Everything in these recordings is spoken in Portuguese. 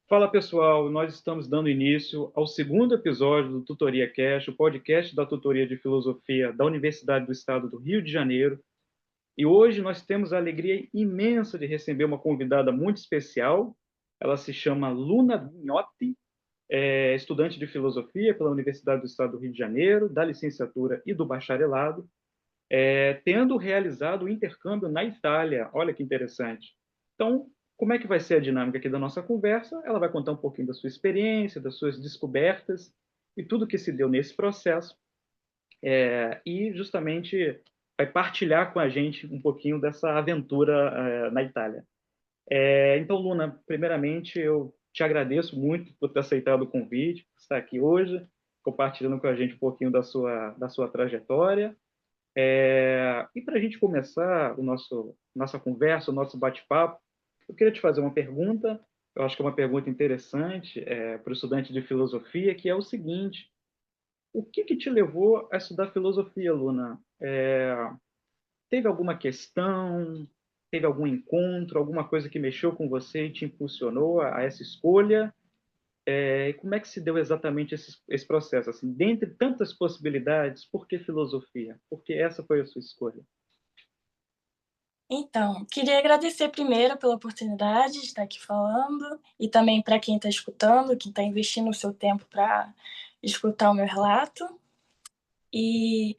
Fala pessoal, nós estamos dando início ao segundo episódio do Tutoria Cast, o podcast da Tutoria de Filosofia da Universidade do Estado do Rio de Janeiro. E hoje nós temos a alegria imensa de receber uma convidada muito especial. Ela se chama Luna Vignotti, é estudante de Filosofia pela Universidade do Estado do Rio de Janeiro, da licenciatura e do bacharelado, tendo realizado o intercâmbio na Itália. Olha que interessante. Então, como é que vai ser a dinâmica aqui da nossa conversa? Ela vai contar um pouquinho da sua experiência, das suas descobertas e tudo que se deu nesse processo, e justamente vai partilhar com a gente um pouquinho dessa aventura na Itália. Então, Luna, primeiramente eu te agradeço muito por ter aceitado o convite, por estar aqui hoje, compartilhando com a gente um pouquinho da sua trajetória. E para a gente começar nossa conversa, o nosso bate-papo, eu queria te fazer uma pergunta. Eu acho que é uma pergunta interessante para o estudante de filosofia, que é o seguinte: o que te levou a estudar filosofia, Luna? Teve alguma questão? Teve algum encontro? Alguma coisa que mexeu com você e te impulsionou a essa escolha? E como é que se deu exatamente esse processo? Assim, dentre tantas possibilidades, por que filosofia? Por que essa foi a sua escolha? Então, queria agradecer primeiro pela oportunidade de estar aqui falando e também para quem está escutando, quem está investindo o seu tempo para escutar o meu relato. E,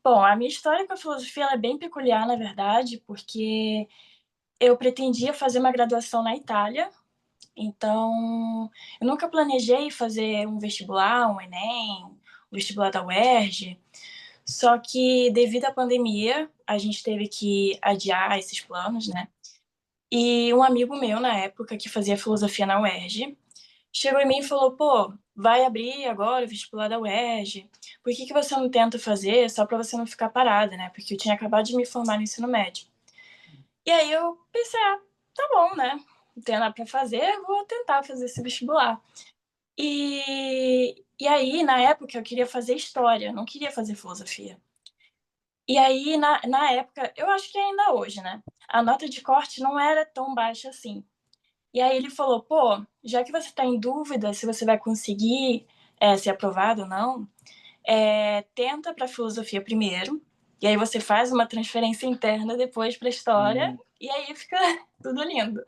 bom, a minha história com a filosofia ela é bem peculiar, na verdade, porque eu pretendia fazer uma graduação na Itália, então eu nunca planejei fazer um vestibular, um Enem, o vestibular da UERJ, só que devido à pandemia, a gente teve que adiar esses planos, né? E um amigo meu, na época, que fazia filosofia na UERJ, chegou em mim e falou: pô, vai abrir agora o vestibular da UERJ, por que você não tenta fazer só para você não ficar parada, né? Porque eu tinha acabado de me formar no ensino médio. E aí eu pensei: tá bom, né? Não tem nada para fazer, vou tentar fazer esse vestibular. E aí, na época, eu queria fazer história, não queria fazer filosofia. E aí, na época, eu acho que ainda hoje, né? A nota de corte não era tão baixa assim. E aí ele falou: pô, já que você está em dúvida se você vai conseguir ser aprovado ou não, tenta para filosofia primeiro, e aí você faz uma transferência interna depois para história, Hum. e aí fica tudo lindo.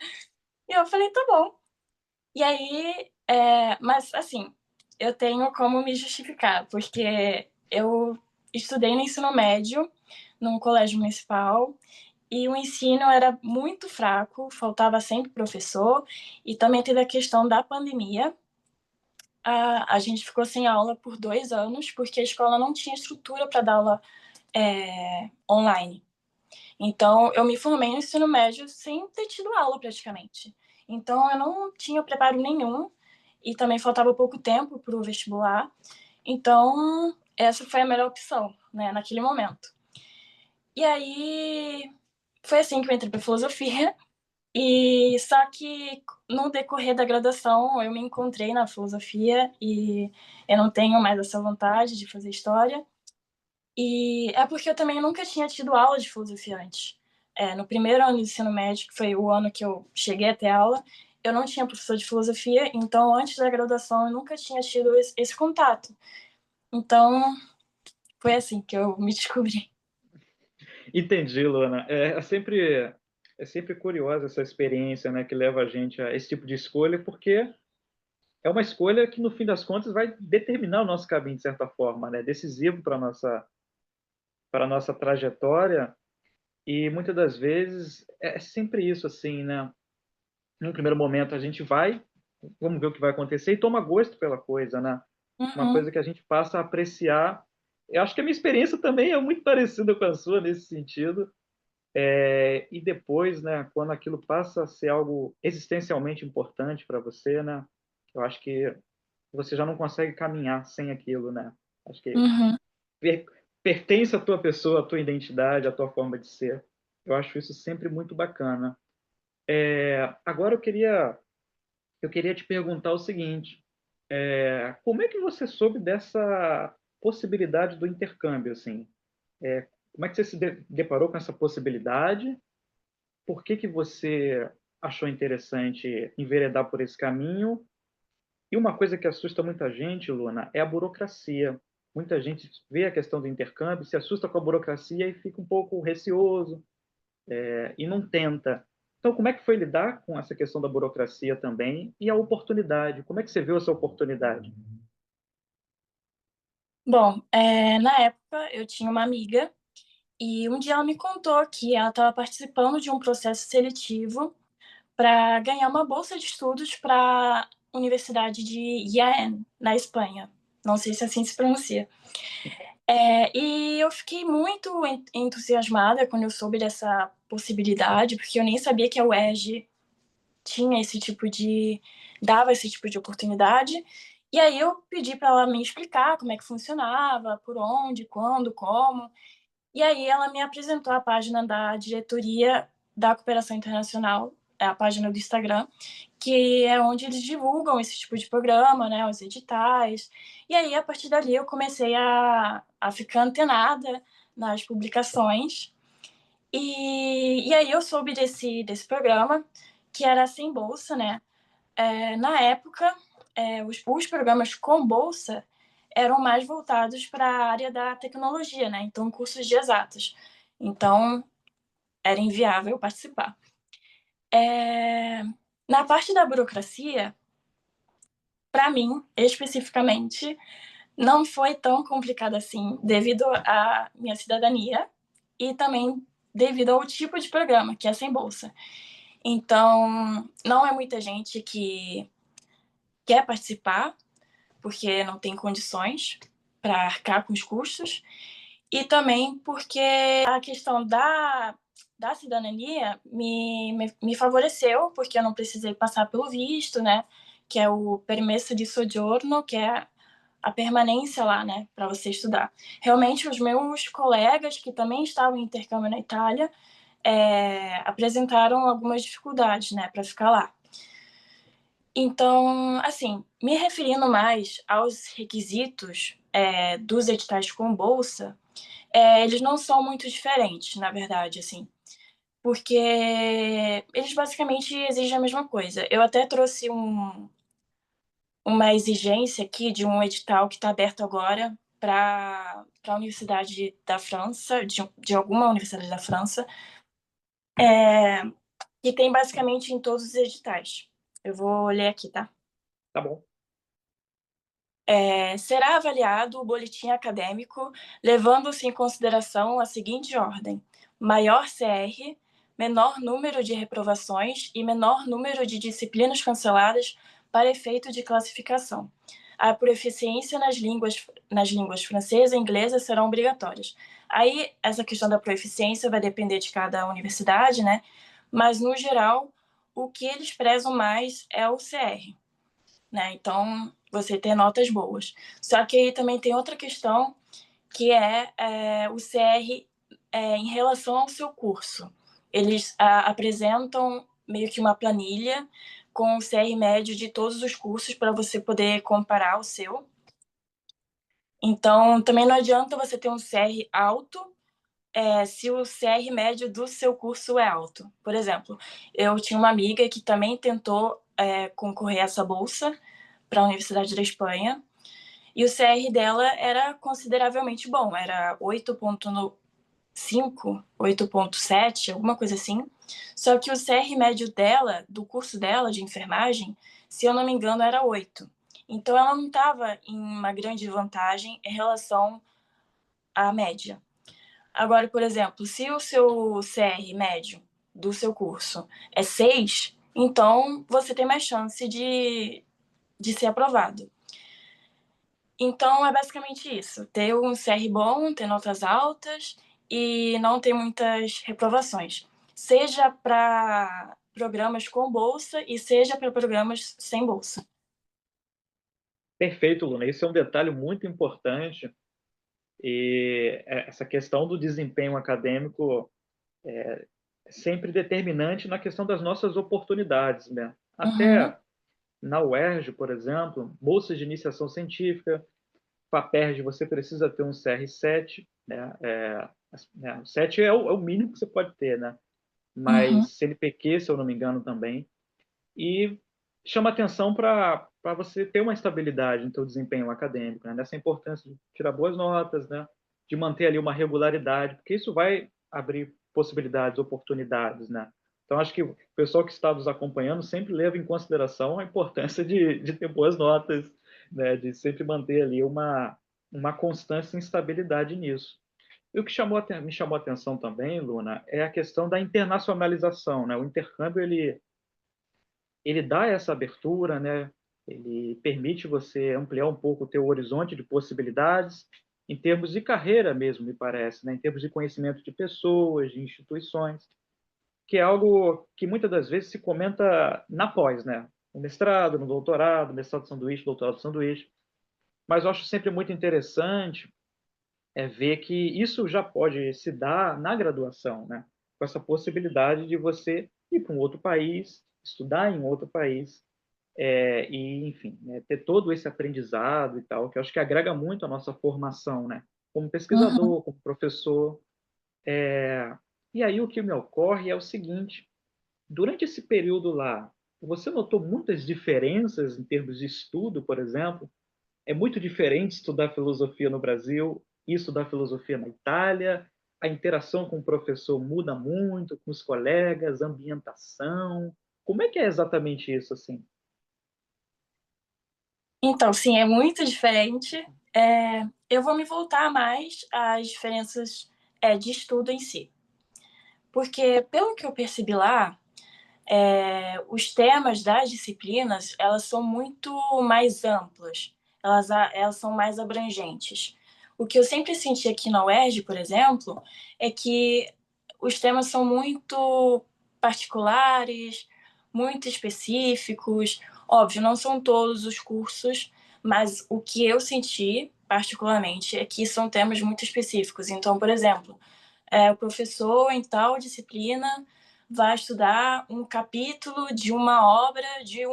E eu falei: tá bom. E aí, mas assim, eu tenho como me justificar, porque eu estudei no ensino médio, num colégio municipal, e o ensino era muito fraco, faltava sempre professor, e também teve a questão da pandemia. A gente ficou sem aula por 2 anos, porque a escola não tinha estrutura para dar aula online. Então, eu me formei no ensino médio sem ter tido aula praticamente. Então, eu não tinha preparo nenhum, e também faltava pouco tempo para o vestibular. Então, essa foi a melhor opção, né, naquele momento. E aí, foi assim que eu entrei para filosofia. E só que no decorrer da graduação eu me encontrei na filosofia e eu não tenho mais essa vontade de fazer história. E é porque eu também nunca tinha tido aula de filosofia antes. No primeiro ano do ensino médio, que foi o ano que eu cheguei a ter aula, eu não tinha professor de filosofia, então antes da graduação eu nunca tinha tido esse contato. Então foi assim que eu me descobri. Entendi, Luana. É sempre curiosa essa experiência, né, que leva a gente a esse tipo de escolha, porque é uma escolha que, no fim das contas, vai determinar o nosso caminho, de certa forma, né, decisivo para a nossa trajetória. E muitas das vezes é sempre isso, assim, né? Num primeiro momento a gente vai, vamos ver o que vai acontecer e toma gosto pela coisa, né? Uma Uhum, coisa que a gente passa a apreciar. Eu acho que a minha experiência também é muito parecida com a sua nesse sentido. E depois, né, quando aquilo passa a ser algo existencialmente importante para você, né, eu acho que você já não consegue caminhar sem aquilo, né? Acho que uhum. per pertence à tua pessoa, à tua identidade, à tua forma de ser. Eu acho isso sempre muito bacana. Agora eu queria te perguntar o seguinte: como é que você soube dessa possibilidade do intercâmbio, assim? Como é que você se deparou com essa possibilidade? Por que que você achou interessante enveredar por esse caminho. E uma coisa que assusta muita gente, Luna, é a burocracia. Muita gente vê a questão do intercâmbio, se assusta com a burocracia e fica um pouco receoso, e não tenta. Então, como é que foi lidar com essa questão da burocracia também e a oportunidade? Como é que você viu essa oportunidade? Bom, na época eu tinha uma amiga e um dia ela me contou que ela estava participando de um processo seletivo para ganhar uma bolsa de estudos para a Universidade de Jaén, na Espanha. Não sei se assim se pronuncia. E eu fiquei muito entusiasmada quando eu soube dessa possibilidade, porque eu nem sabia que a UERJ tinha esse tipo de dava esse tipo de oportunidade. E aí eu pedi para ela me explicar como é que funcionava, por onde, quando, como. E aí ela me apresentou a página da diretoria da cooperação internacional, é a página do Instagram, que é onde eles divulgam esse tipo de programa, né, os editais. E aí a partir dali eu comecei a ficar antenada nas publicações. E aí eu soube desse programa, que era sem bolsa, né? Na época, os programas com bolsa eram mais voltados para a área da tecnologia, né? Então, cursos de exatas. Então, era inviável participar. Na parte da burocracia, para mim, especificamente, não foi tão complicado assim, devido à minha cidadania e também devido ao tipo de programa, que é sem bolsa. Então, não é muita gente que quer participar, porque não tem condições para arcar com os custos, e também porque a questão da cidadania me favoreceu, porque eu não precisei passar pelo visto, né? Que é o permesso de soggiorno, que é a permanência lá, né, para você estudar. Realmente, os meus colegas que também estavam em intercâmbio na Itália apresentaram algumas dificuldades, né, para ficar lá. Então, assim, me referindo mais aos requisitos dos editais com bolsa, eles não são muito diferentes, na verdade, assim, porque eles basicamente exigem a mesma coisa. Eu até trouxe uma exigência aqui de um edital que está aberto agora para a Universidade da França, de alguma universidade da França, que tem basicamente em todos os editais. Eu vou ler aqui, tá? Tá bom. Será avaliado o boletim acadêmico levando-se em consideração a seguinte ordem: maior CR, menor número de reprovações e menor número de disciplinas canceladas para efeito de classificação. A proficiência nas línguas francesa e inglesa serão obrigatórias. Aí, essa questão da proficiência vai depender de cada universidade, né? Mas, no geral, o que eles prezam mais é o CR, né? Então, você ter notas boas. Só que aí também tem outra questão, que é o CR em relação ao seu curso. Eles apresentam meio que uma planilha com o CR médio de todos os cursos para você poder comparar o seu. Então, também não adianta você ter um CR alto se o CR médio do seu curso é alto. Por exemplo, eu tinha uma amiga que também tentou concorrer a essa bolsa para a Universidade da Espanha, e o CR dela era consideravelmente bom, era 8,5, 8,7, alguma coisa assim. Só que o CR médio dela, do curso dela de enfermagem, se eu não me engano, era 8. Então ela não estava em uma grande vantagem em relação à média. Agora, por exemplo, se o seu CR médio do seu curso é 6, então você tem mais chance de ser aprovado. Então, é basicamente isso. Ter um CR bom, ter notas altas e não ter muitas reprovações. Seja para programas com bolsa e seja para programas sem bolsa. Perfeito, Luna. Esse é um detalhe muito importante. E essa questão do desempenho acadêmico é sempre determinante na questão das nossas oportunidades, né? Uhum. Até na UERJ, por exemplo, bolsas de iniciação científica, FAPERJ, você precisa ter um CR7, né? O 7 é o mínimo que você pode ter, né? Uhum. mas CNPq, se eu não me engano, também. E chama atenção para você ter uma estabilidade no seu desempenho acadêmico, né? Dessa importância de tirar boas notas, né? De manter ali uma regularidade, porque isso vai abrir possibilidades, oportunidades, né? Então, acho que o pessoal que está nos acompanhando sempre leva em consideração a importância de ter boas notas, né? De sempre manter ali uma constância e estabilidade nisso. E o que me chamou a atenção também, Luna, é a questão da internacionalização, né? O intercâmbio, ele dá essa abertura, né? Ele permite você ampliar um pouco o teu horizonte de possibilidades em termos de carreira mesmo, me parece, né? Em termos de conhecimento de pessoas, de instituições, que é algo que muitas das vezes se comenta na pós, né? No mestrado, no doutorado, mestrado sanduíche, doutorado sanduíche. Mas eu acho sempre muito interessante ver que isso já pode se dar na graduação, né? Com essa possibilidade de você ir para um outro país, estudar em outro país, e, enfim, né, ter todo esse aprendizado e tal, que eu acho que agrega muito a nossa formação, né? Como Uhum. pesquisador, como professor. E aí o que me ocorre é o seguinte: durante esse período lá, você notou muitas diferenças em termos de estudo, por exemplo? É muito diferente estudar filosofia no Brasil e estudar filosofia na Itália. A interação com o professor muda muito, com os colegas, a ambientação. Como é que é exatamente isso, assim? Então, sim, é muito diferente. Eu vou me voltar mais às diferenças de estudo em si. Porque, pelo que eu percebi lá, os temas das disciplinas, elas são muito mais amplas, elas são mais abrangentes. O que eu sempre senti aqui na UERJ, por exemplo, é que os temas são muito particulares, muito específicos. Óbvio, não são todos os cursos, mas o que eu senti, particularmente, é que são temas muito específicos. Então, por exemplo, o professor em tal disciplina vai estudar um capítulo de uma obra de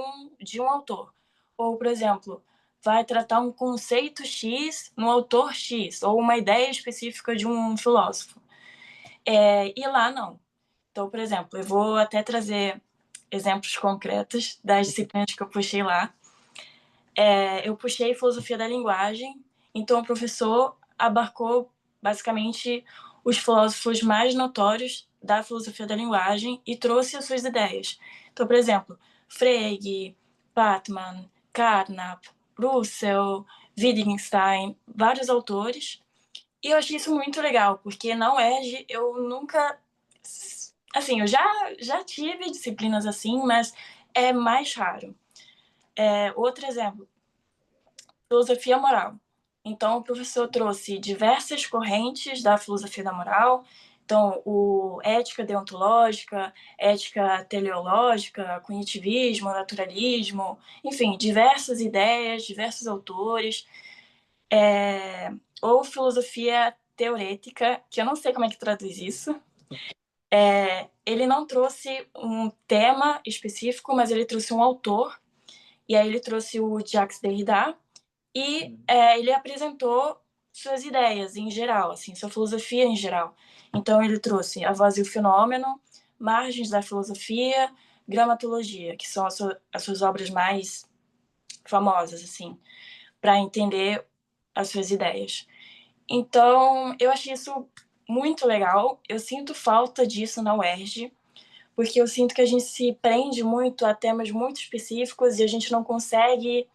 um autor. Ou, por exemplo, vai tratar um conceito X no autor X, ou uma ideia específica de um filósofo. E lá não. Então, por exemplo, eu vou até trazer exemplos concretos das disciplinas que eu puxei lá. Eu puxei filosofia da linguagem, então o professor abarcou basicamente os filósofos mais notórios da filosofia da linguagem e trouxe as suas ideias. Então, por exemplo, Frege, Batman, Carnap, Russell, Wittgenstein, vários autores. E eu achei isso muito legal, porque na UERJ eu nunca. Assim, eu já tive disciplinas assim, mas é mais raro. Outro exemplo, filosofia moral. Então, o professor trouxe diversas correntes da filosofia da moral. Então, ética deontológica, ética teleológica, cognitivismo, naturalismo, enfim, diversas ideias, diversos autores. Ou filosofia teorética, que eu não sei como é que traduz isso. Ele não trouxe um tema específico, mas ele trouxe um autor. E aí ele trouxe o Jacques Derrida, e ele apresentou suas ideias em geral, assim, sua filosofia em geral. Então ele trouxe A Voz e o Fenômeno, Margens da Filosofia, Gramatologia, que são as suas obras mais famosas, assim, para entender as suas ideias. Então eu achei isso muito legal. Eu sinto falta disso na UERJ, porque eu sinto que a gente se prende muito a temas muito específicos e a gente não consegue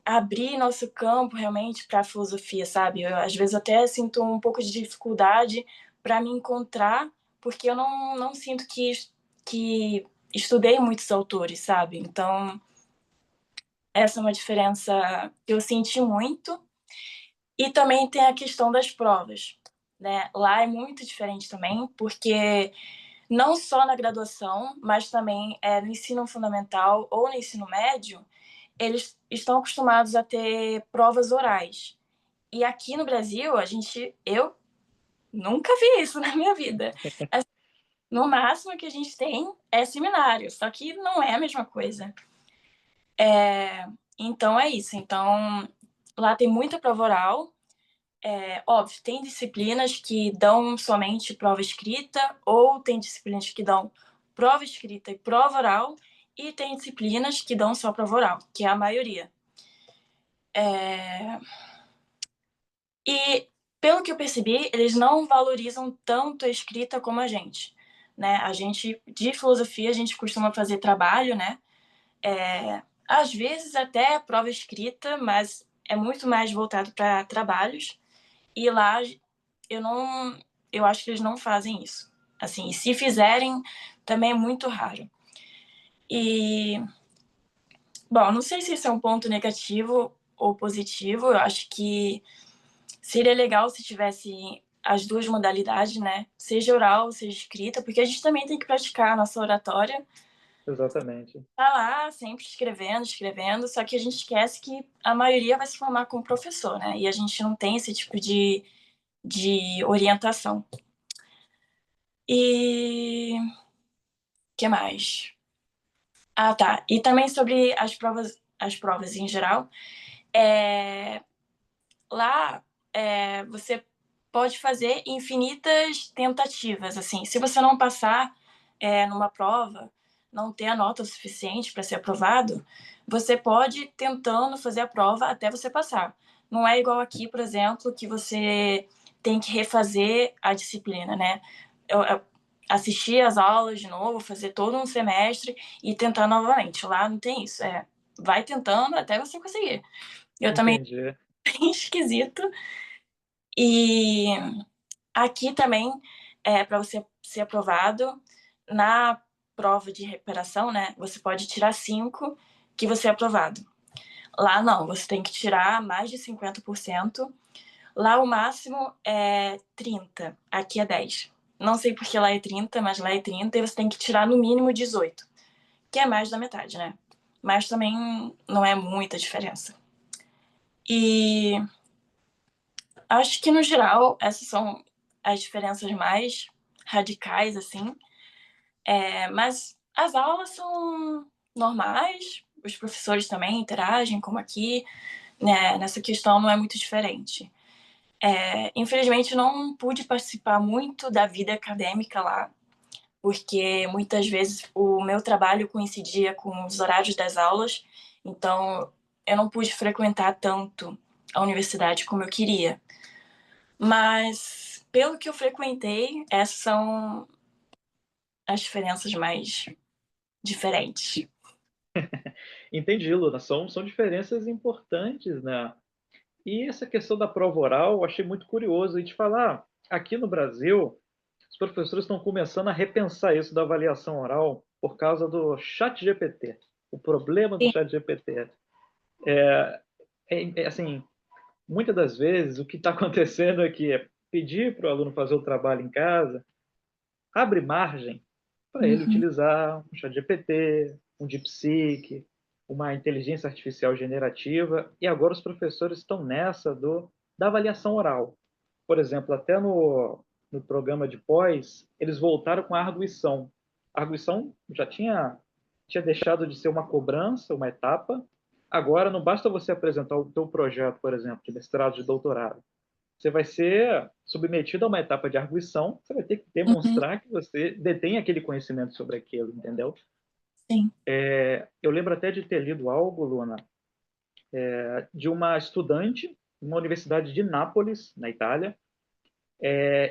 abrir nosso campo realmente para a filosofia, sabe? Eu, às vezes até sinto um pouco de dificuldade para me encontrar, porque eu não sinto que estudei muitos autores, sabe? Então, essa é uma diferença que eu senti muito. E também tem a questão das provas, né? Lá é muito diferente também, porque não só na graduação, mas também no ensino fundamental ou no ensino médio, eles estão acostumados a ter provas orais. E aqui no Brasil, eu nunca vi isso na minha vida. No máximo que a gente tem é seminário, só que não é a mesma coisa. Então é isso. Então lá tem muita prova oral. óbvio, tem disciplinas que dão somente prova escrita, ou tem disciplinas que dão prova escrita e prova oral, e tem disciplinas que dão só prova oral, que é a maioria. E, pelo que eu percebi, eles não valorizam tanto a escrita como a gente. Né? A gente, de filosofia, a gente costuma fazer trabalho, né? Às vezes até prova escrita, mas é muito mais voltado para trabalhos. E lá eu acho que eles não fazem isso. Assim, e se fizerem, também é muito raro. E, bom, não sei se isso é um ponto negativo ou positivo. Eu acho que seria legal se tivesse as duas modalidades, né? Seja oral, seja escrita, porque a gente também tem que praticar a nossa oratória. Exatamente. Tá lá, sempre escrevendo, só que a gente esquece que a maioria vai se formar como professor, né? E a gente não tem esse tipo de orientação. E que mais? Ah, tá. E também sobre as provas em geral. Lá você pode fazer infinitas tentativas. Assim, se você não passar numa prova, não ter a nota suficiente para ser aprovado, você pode ir tentando fazer a prova até você passar. Não é igual aqui, por exemplo, que você tem que refazer a disciplina, né? Eu assistir as aulas de novo, fazer todo um semestre e tentar novamente. Lá não tem isso. Vai tentando até você conseguir. Eu também Entendi. bem esquisito. E aqui também, para você ser aprovado, na prova de recuperação, né, você pode tirar 5 que você é aprovado. Lá não, você tem que tirar mais de 50%. Lá o máximo é 30, aqui é 10. Não sei porque lá é 30, mas lá é 30 e você tem que tirar no mínimo 18, que é mais da metade, né? Mas também não é muita diferença. E acho que, no geral, essas são as diferenças mais radicais, assim. Mas as aulas são normais, os professores também interagem, como aqui, né? Nessa questão não é muito diferente. Infelizmente, não pude participar muito da vida acadêmica lá, porque muitas vezes o meu trabalho coincidia com os horários das aulas, então eu não pude frequentar tanto a universidade como eu queria. Mas, pelo que eu frequentei, essas são as diferenças mais diferentes. Entendi, Luna. São diferenças importantes, né? E essa questão da prova oral, eu achei muito curioso. E te falar, aqui no Brasil, os professores estão começando a repensar isso da avaliação oral por causa do chat GPT. O problema do Sim. chat GPT. Assim, muitas das vezes, o que está acontecendo é que pedir para o aluno fazer o trabalho em casa abre margem para ele Uhum. utilizar um chat GPT, um DeepSeek, uma inteligência artificial generativa, e agora os professores estão nessa da avaliação oral. Por exemplo, até no programa de pós, eles voltaram com a arguição. A arguição já tinha deixado de ser uma cobrança, uma etapa. Agora, não basta você apresentar o teu projeto, por exemplo, de mestrado, de doutorado. Você vai ser submetido a uma etapa de arguição, você vai ter que Uhum. demonstrar que você detém aquele conhecimento sobre aquilo, entendeu? Sim. Eu lembro até de ter lido algo, Luna, de uma estudante numa universidade de Nápoles, na Itália,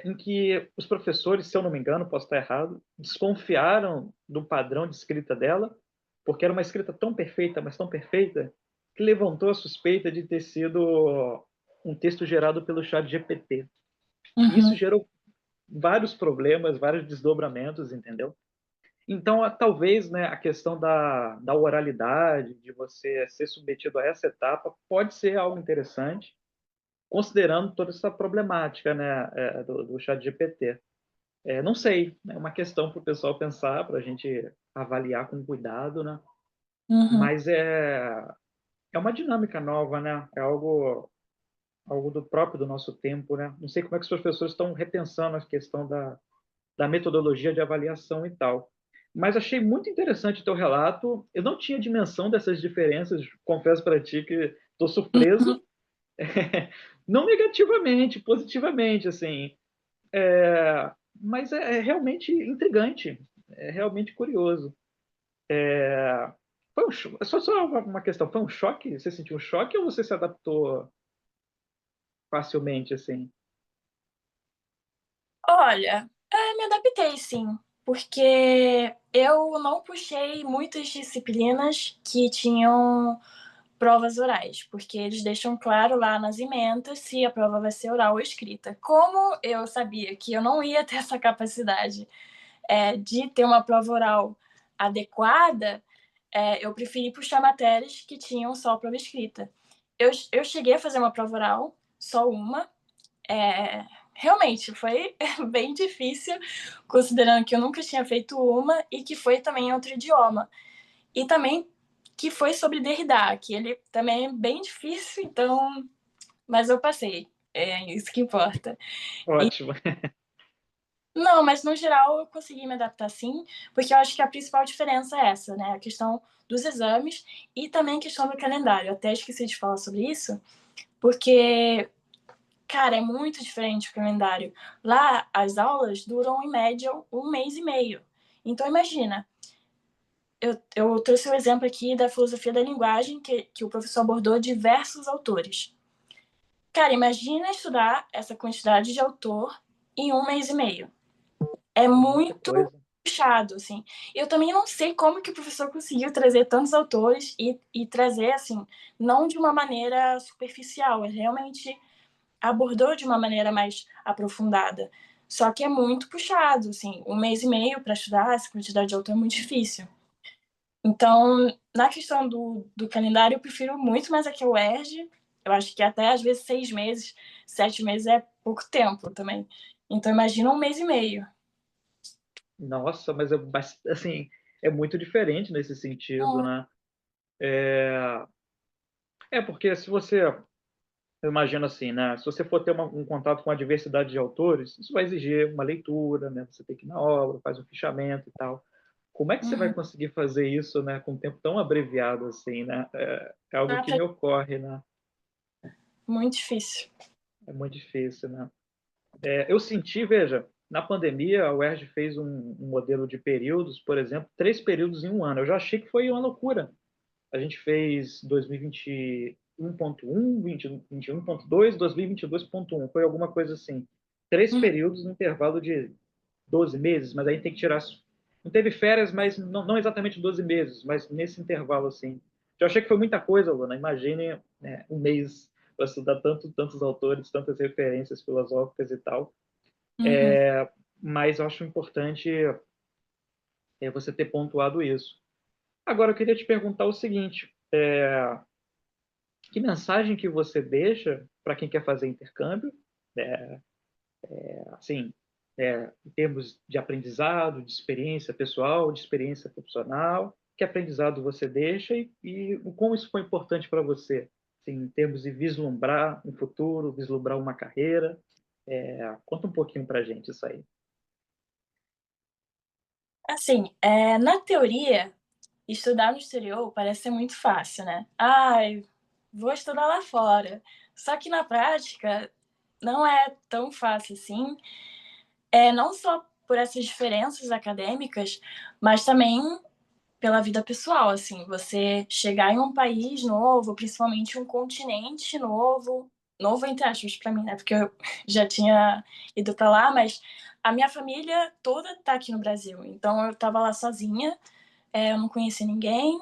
em que os professores, se eu não me engano, posso estar errado, desconfiaram do padrão de escrita dela, porque era uma escrita tão perfeita, mas tão perfeita, que levantou a suspeita de ter sido um texto gerado pelo chat GPT. E isso Uhum. gerou vários problemas, vários desdobramentos, entendeu? Então, talvez, né, a questão da oralidade, de você ser submetido a essa etapa, pode ser algo interessante, considerando toda essa problemática, né, do chat GPT. Não sei, é uma questão para o pessoal pensar, para a gente avaliar com cuidado, né? Uhum. Mas é uma dinâmica nova, né? É algo do próprio do nosso tempo, né? Não sei como é que os professores estão repensando a questão da metodologia de avaliação e tal. Mas achei muito interessante o teu relato. Eu não tinha dimensão dessas diferenças, confesso para ti que estou surpreso, Não negativamente, positivamente, assim. Mas é realmente intrigante, é realmente curioso. Foi só uma questão, foi um choque? Você sentiu um choque ou você se adaptou facilmente, assim? Olha, me adaptei sim, porque eu não puxei muitas disciplinas que tinham provas orais, porque eles deixam claro lá nas ementas se a prova vai ser oral ou escrita. Como eu sabia que eu não ia ter essa capacidade de ter uma prova oral adequada, eu preferi puxar matérias que tinham só prova escrita. Eu cheguei a fazer uma prova oral, só uma. Realmente foi bem difícil, considerando que eu nunca tinha feito uma e que foi também em outro idioma. E também que foi sobre Derrida, que ele também é bem difícil, então. Mas eu passei. É isso que importa. E Ótimo. não, mas no geral eu consegui me adaptar sim, porque eu acho que a principal diferença é essa, né? A questão dos exames e também a questão do calendário. Eu até esqueci de falar sobre isso, porque, cara, é muito diferente o calendário. Lá, as aulas duram em média um mês e meio. Então, imagina, eu trouxe um exemplo aqui da filosofia da linguagem, que o professor abordou diversos autores. Cara, imagina estudar essa quantidade de autor em um mês e meio. É É muita muito coisa. puxado, assim. Eu também não sei como que o professor conseguiu trazer tantos autores e trazer, assim, não de uma maneira superficial, ele realmente abordou de uma maneira mais aprofundada. Só que é muito puxado, assim, um mês e meio para estudar essa quantidade de autor é muito difícil. Então, na questão do calendário, eu prefiro muito mais aqui o UERJ. Eu acho que até às vezes 6 meses, 7 meses é pouco tempo também. Então, imagina um mês e meio. Nossa, mas assim, é muito diferente nesse sentido, Hum, né? Porque se você, eu imagino assim, né? Se você for ter um contato com a diversidade de autores, isso vai exigir uma leitura, né? Você tem que ir na obra, faz um fichamento e tal. Como é que você vai uhum. conseguir fazer isso, né, com um tempo tão abreviado assim, né? É algo que me ocorre, né? Muito difícil. É muito difícil, né? Eu senti, veja, na pandemia, a UERJ fez um modelo de períodos, por exemplo, 3 períodos em um ano. Eu já achei que foi uma loucura. A gente fez 2021.1, 2021.2, 2022.1, foi alguma coisa assim. Três Uhum. períodos no intervalo de 12 meses, mas aí tem que tirar. Não teve férias, mas não exatamente 12 meses, mas nesse intervalo assim. Eu achei que foi muita coisa, Luna. Imagine, né, um mês para estudar tantos autores, tantas referências filosóficas e tal. Uhum. Mas eu acho importante você ter pontuado isso. Agora, eu queria te perguntar o seguinte: que mensagem que você deixa para quem quer fazer intercâmbio, é, assim, em termos de aprendizado, de experiência pessoal, de experiência profissional? Que aprendizado você deixa e como isso foi importante para você, assim, em termos de vislumbrar um futuro, vislumbrar uma carreira? Conta um pouquinho para a gente isso aí. Assim, na teoria, estudar no exterior parece ser muito fácil, né? Ai, vou estudar lá fora. Só que na prática não é tão fácil assim. Não só por essas diferenças acadêmicas, mas também pela vida pessoal, assim, você chegar em um país novo, principalmente um continente novo, novo entre aspas para mim, né? Porque eu já tinha ido para lá, mas a minha família toda tá aqui no Brasil. Então eu estava lá sozinha, eu não conhecia ninguém.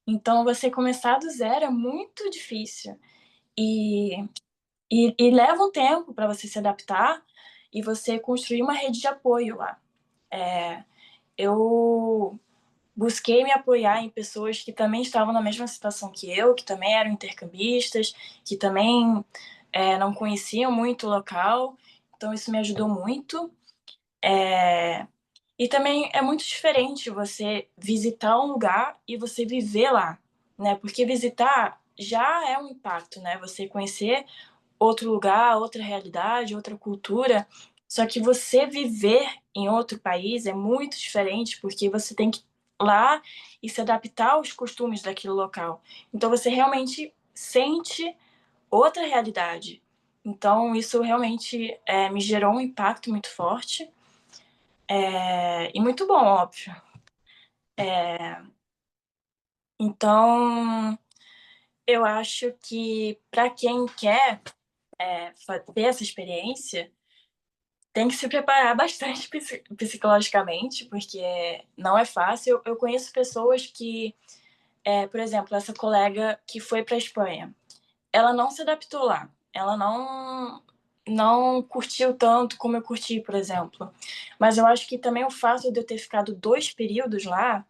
Então você começar do zero é muito difícil. E, e leva um tempo para você se adaptar e você construir uma rede de apoio lá. Eu busquei me apoiar em pessoas que também estavam na mesma situação que eu, que também eram intercambistas, que também não conheciam muito o local. Então, isso me ajudou muito. É, E também é muito diferente você visitar um lugar e você viver lá, né? Porque visitar já é um impacto, né? Você conhecer outro lugar, outra realidade, outra cultura. Só que você viver em outro país é muito diferente, porque você tem que ir lá e se adaptar aos costumes daquele local. Então você realmente sente outra realidade. Então, isso realmente me gerou um impacto muito forte e muito bom, óbvio. Então, eu acho que para quem quer ter essa experiência, tem que se preparar bastante psicologicamente, porque não é fácil. Eu conheço pessoas que, por exemplo, essa colega que foi para a Espanha, ela não se adaptou lá. Ela não curtiu tanto como eu curti, por exemplo. Mas eu acho que também o fato de eu ter ficado 2 períodos lá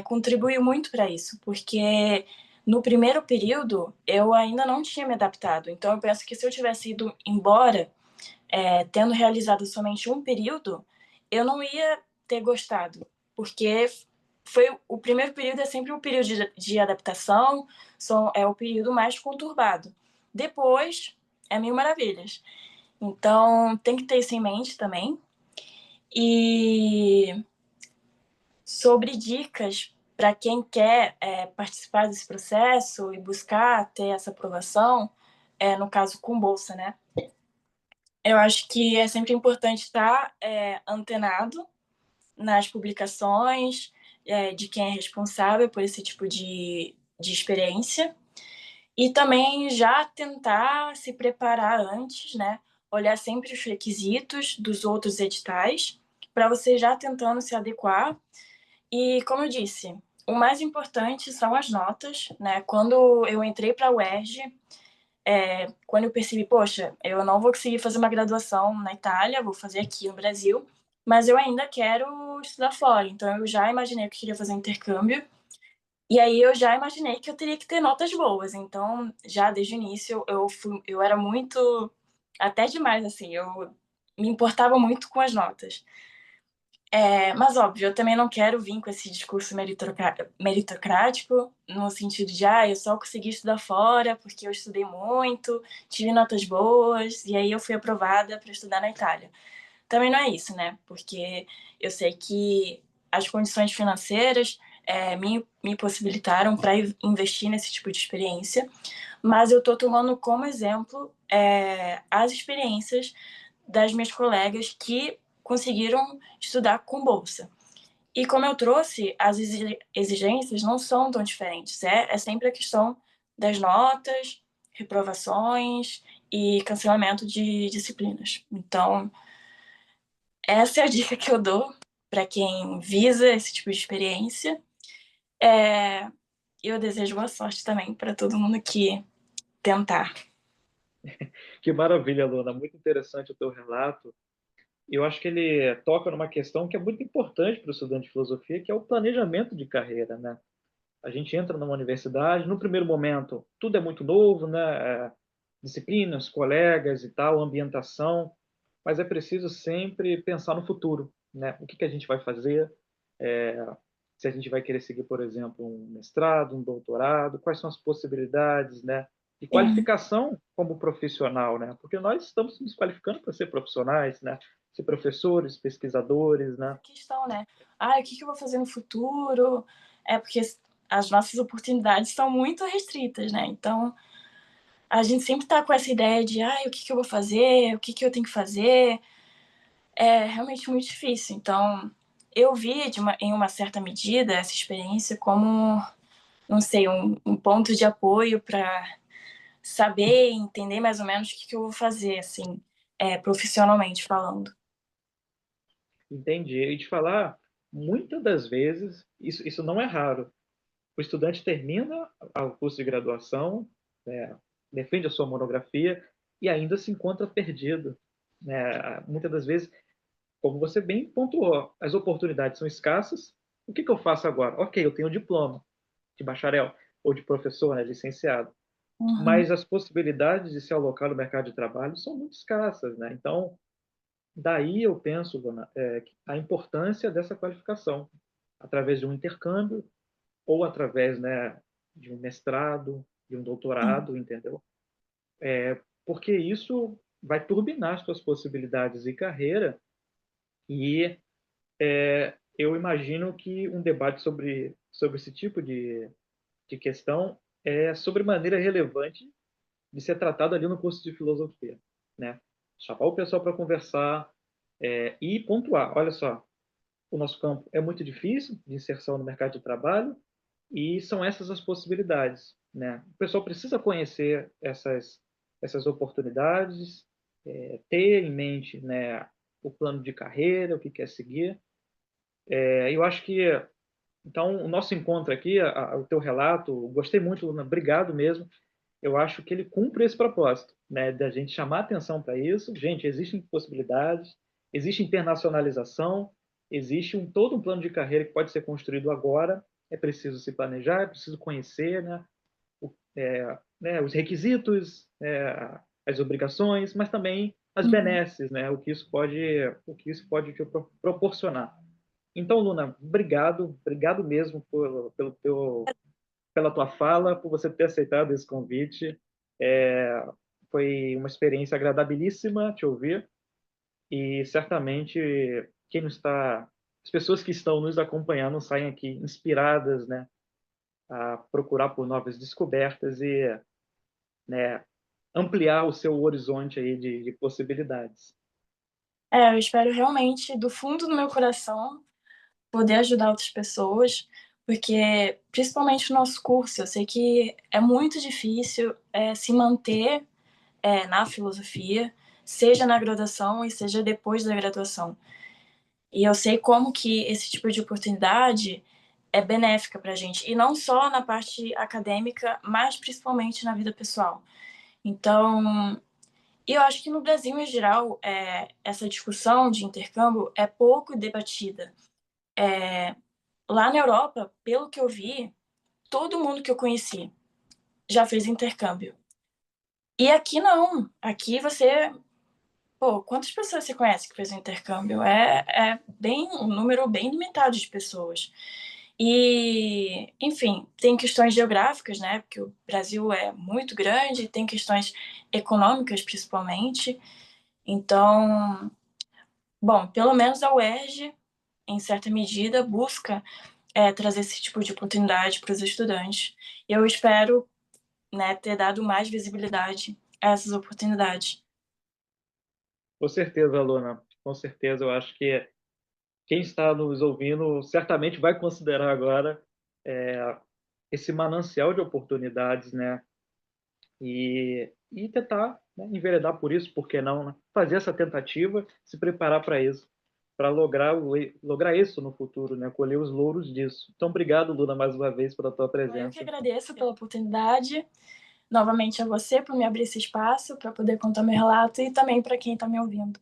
contribuiu muito para isso, porque no primeiro período eu ainda não tinha me adaptado. Então eu penso que se eu tivesse ido embora, tendo realizado somente um período, eu não ia ter gostado, porque foi o primeiro período é sempre um período de adaptação, é o período mais conturbado. Depois é mil maravilhas. Então tem que ter isso em mente também. E sobre dicas para quem quer participar desse processo e buscar ter essa aprovação, no caso com bolsa, né? Eu acho que é sempre importante estar antenado nas publicações de quem é responsável por esse tipo de experiência e também já tentar se preparar antes, né? Olhar sempre os requisitos dos outros editais para você já tentando se adequar. E, como eu disse, o mais importante são as notas, né? Quando eu entrei para a UERJ, quando eu percebi, poxa, eu não vou conseguir fazer uma graduação na Itália, vou fazer aqui no Brasil, mas eu ainda quero estudar fora. Então, eu já imaginei que eu queria fazer intercâmbio. E aí, eu já imaginei que eu teria que ter notas boas. Então, já desde o início, eu era muito, até demais, assim, eu me importava muito com as notas. Mas, óbvio, eu também não quero vir com esse discurso meritocrático, no sentido de, eu só consegui estudar fora porque eu estudei muito, tive notas boas, e aí eu fui aprovada para estudar na Itália. Também não é isso, né? Porque eu sei que as condições financeiras me possibilitaram para investir nesse tipo de experiência, mas eu estou tomando como exemplo as experiências das minhas colegas que conseguiram estudar com bolsa. E como eu trouxe, as exigências não são tão diferentes. É sempre a questão das notas, reprovações e cancelamento de disciplinas. Então, essa é a dica que eu dou para quem visa esse tipo de experiência. E eu desejo boa sorte também para todo mundo que tentar. Que maravilha, Luna. Muito interessante o teu relato. Eu acho que ele toca numa questão que é muito importante para o estudante de filosofia, que é o planejamento de carreira, né? A gente entra numa universidade, no primeiro momento, tudo é muito novo, né? Disciplinas, colegas e tal, ambientação, mas é preciso sempre pensar no futuro, né? O que que a gente vai fazer? É, se a gente vai querer seguir, por exemplo, um mestrado, um doutorado, quais são as possibilidades, né? E Sim, qualificação como profissional, né? Porque nós estamos nos qualificando para ser profissionais, né? Ser professores, pesquisadores, né? questão, né? O que eu vou fazer no futuro? Porque as nossas oportunidades são muito restritas, né? Então, a gente sempre tá com essa ideia de, o que eu vou fazer? O que eu tenho que fazer? É realmente muito difícil. Então, eu vi em uma certa medida essa experiência como, não sei, um ponto de apoio para saber, entender mais ou menos o que eu vou fazer, assim, profissionalmente falando. Entendi. E te falar, muitas das vezes, isso não é raro. O estudante termina o curso de graduação, né, defende a sua monografia e ainda se encontra perdido, né? Muitas das vezes, como você bem pontuou, as oportunidades são escassas. O que que eu faço agora? Ok, eu tenho o diploma de bacharel ou de professor, né, licenciado, Uhum. mas as possibilidades de se alocar no mercado de trabalho são muito escassas, né? Então, daí eu penso, Dona, a importância dessa qualificação, através de um intercâmbio ou através, né, de um mestrado, de um Sim. doutorado, entendeu? Porque isso vai turbinar as suas possibilidades de carreira e eu imagino que um debate sobre esse tipo de questão é sobremaneira relevante de ser tratado ali no curso de filosofia, né? Chamar o pessoal para conversar, e pontuar. Olha só, o nosso campo é muito difícil de inserção no mercado de trabalho e são essas as possibilidades, né? O pessoal precisa conhecer essas oportunidades, ter em mente, né, o plano de carreira, o que quer seguir. Eu acho que então o nosso encontro aqui, o teu relato, gostei muito, Luna, obrigado mesmo. Eu acho que ele cumpre esse propósito, né, da gente chamar atenção para isso. Gente, existem possibilidades, existe internacionalização, existe todo um plano de carreira que pode ser construído agora. É preciso se planejar, é preciso conhecer, né, os requisitos, as obrigações, mas também as Uhum. benesses, né, o que isso pode te proporcionar. Então, Luna, obrigado, obrigado mesmo pela tua fala, por você ter aceitado esse convite. É, Foi uma experiência agradabilíssima te ouvir e certamente quem nos está, as pessoas que estão nos acompanhando saem aqui inspiradas, né, a procurar por novas descobertas e, né, ampliar o seu horizonte aí de possibilidades. Eu espero realmente, do fundo do meu coração, poder ajudar outras pessoas, porque principalmente no nosso curso, eu sei que é muito difícil se manter na filosofia, seja na graduação e seja depois da graduação. E eu sei como que esse tipo de oportunidade é benéfica para a gente, e não só na parte acadêmica, mas principalmente na vida pessoal. Então, e eu acho que no Brasil, em geral, essa discussão de intercâmbio é pouco debatida. Lá na Europa, pelo que eu vi, todo mundo que eu conheci já fez intercâmbio. E aqui não. Aqui você. Pô, quantas pessoas você conhece que fez um intercâmbio? É bem um número bem limitado de pessoas. E, enfim, tem questões geográficas, né? Porque o Brasil é muito grande, tem questões econômicas, principalmente. Então, bom, pelo menos a UERJ, em certa medida, busca trazer esse tipo de oportunidade para os estudantes. Eu espero, né, ter dado mais visibilidade a essas oportunidades. Com certeza, Luna, com certeza. Eu acho que quem está nos ouvindo certamente vai considerar agora esse manancial de oportunidades, né? E tentar, né, enveredar por isso, por que não, né? Fazer essa tentativa, se preparar para isso, para lograr isso no futuro, né? Colher os louros disso. Então, obrigado, Luna, mais uma vez pela tua Eu que presença. agradeço pela oportunidade, novamente a você por me abrir esse espaço para poder contar meu relato e também para quem está me ouvindo.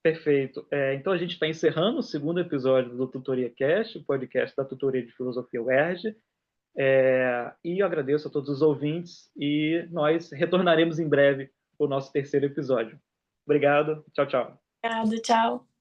Perfeito. Então, a gente está encerrando o segundo episódio do Tutoria Cast, o podcast da Tutoria de Filosofia UERJ. E eu agradeço a todos os ouvintes e nós retornaremos em breve para o nosso terceiro episódio. Obrigado. Tchau, tchau. Obrigada, tchau.